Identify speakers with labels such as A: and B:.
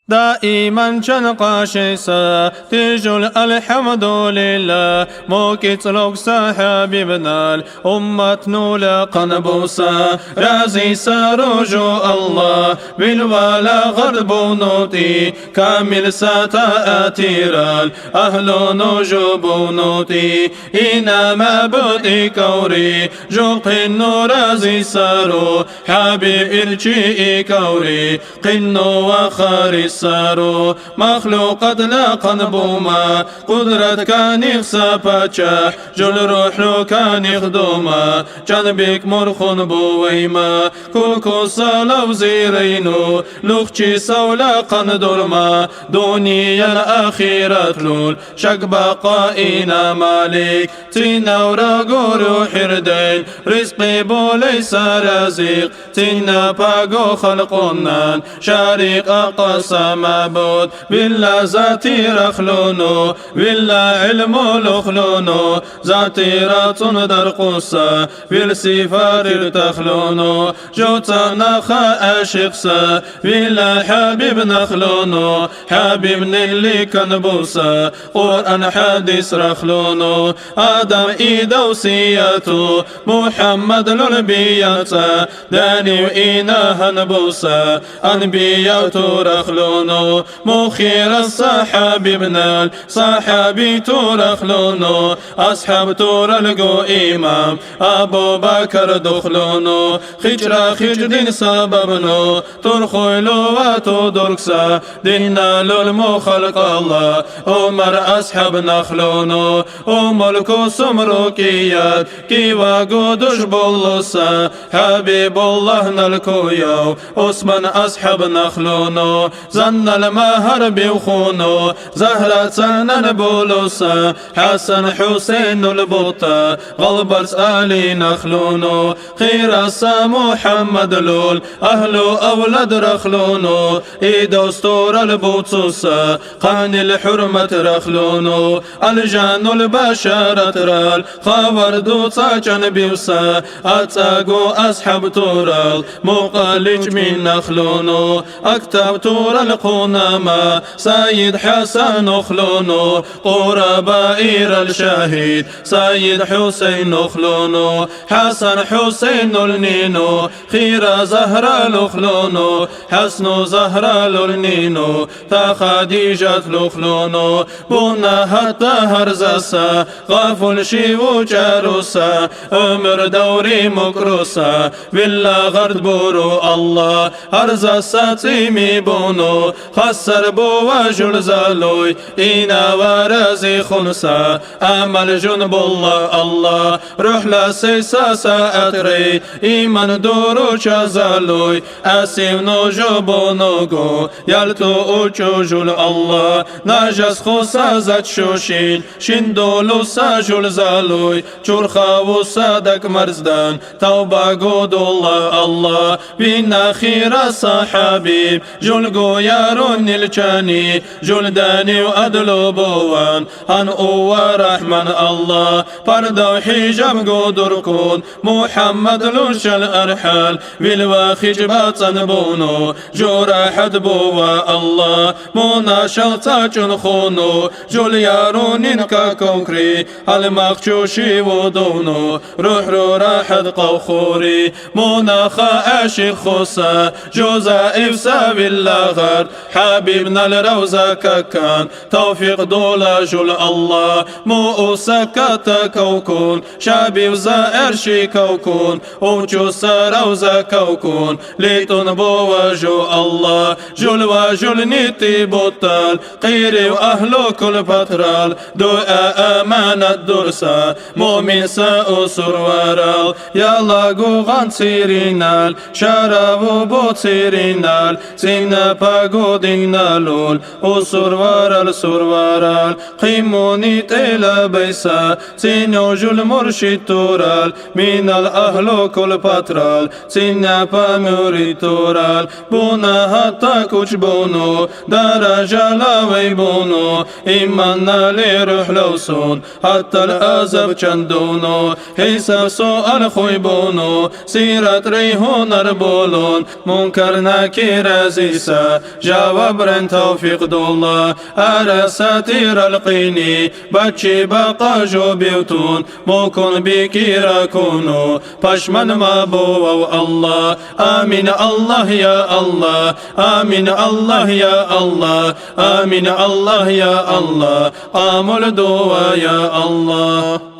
A: دائما شنقاشيسا تجول الحمد لله موكت لوك حبيبنا الأمة نولا قنبوسا رازي سارجو الله بالولا غرب نوتي كامل ساتا أتيرال أهل نجوب نوتي إنما بدي كوري جوق النور رازي سارو حبيب إرجي كوري قنو وخاري سارو مخلوقات لا قنبوما قدرت كان يخسى باتشاح جل روح لو كان يخدوما جنبك مرخون بويما كوكو صالو زيرينو لوخشي سولا قندرما دنيا الأخيرة لول شك بقائنا مالك تينا وراغو روح ردين رزقي بوليس رزيق تينا باقو خلقنا شارق أقصى معبود بالله ذاتي رخلونو بالله علم لخلونو ذاتي راتون درقصا بالسفار تخلونو جوتا نخا أشخصا بالله حبيب نخلونو حبيب اللي كان بوسا قرآن حديث رخلونو آدم إيدا وسياتو محمد للبياتا داني وإينا هنبوسا أنبياتو رخلونو مخير الصحابي بنال صحابي تورخلونو أصحاب تورلقو إمام أبو بكر دخلونو خجرا خجدين سببنو ترخلو وتدركسا دينا للمخلق الله عمر أصحاب نخلونو وملكو سمروكيات كيوا قدش بولوسا حبيب الله نلكو يو عثمان أصحاب نخلونو زن المهر بيخونو زهرة سنن بولوسا حسن حسين البوطة غلبرس آلي نخلونو خير السا محمد لول أهلو أولاد رخلونو إيدو ستور البوتسوسا قان الحرمة رخلونو الجان البشارة رال خبر دوتا جنبيوسا أتاقو أصحاب تورال مقالج من نخلونو أكتب تور القنامة سيد حسن أخلونو قربائر الشهيد سيد حسين أخلونو حسن حسين النينو خير زهرة الأخلونو حسن زهرة النينو تا خديجة الأخلونو بنا حتى هرزسا غافل شيو جاروسا عمر دوري مكروسا بالله غرد بورو الله هرزسا تيمي بونو خسر بو وجل زالوي إنا ورزي خنسا أمل جنب الله روح لسيسا سأتري إيمان دورو شازالوي أسيم نجوبو نوغو يالتو أوچو جل الله نجس خوسا زد شوشين شندولو سا جل زالوي چورخاو صدق مرزدان توبا قود الله بنا خير صحابي جلقو يارون الجاني جلداني وأدلو بوان هن أوى رحمن الله فردو حجاب قدر كون محمد لوش الأرحال بالواخج باطن بونو جورا حد بوى الله مونا شلتا جنخونو جل يارون انكا كوكري المخشوشي ودونو روح رو راحد قوخوري مونا خاشي خوصا جوزا إفسا بالله حبيبنا الروزة كان توفيق دولا جل الله مو سكت كوكون شابي زائر شي كوكون وجو سروزة كوكون ليتون بوجو الله جل وجل نيتي بطال قيري وأهلو كل بطرال دعاء أمانة درسا مؤمن سأسر ورال يلا قوغان سيرينال شرابو بوتيرينال سينا باقودينا لول وسروارال قيموني تيلا بيسا سينو جل مرشد تورال من الأهل كل بطرال سينا باموري تورال بونا حتى كوش بونو درجة لاوي بونو إيمانا لروح لوسون حتى الأزب چندونو حساب سؤال خوي بونو سيرت ريحون أربولون منكر ناكي رزيسا جواب رن توفيق دولا أرساتير القيني بچي بقى جو بيوتون ممكن بكيرا كونو پشمن ما بو الله آمين الله يا الله آمين الله يا الله آمين الله يا الله آمل دوا يا الله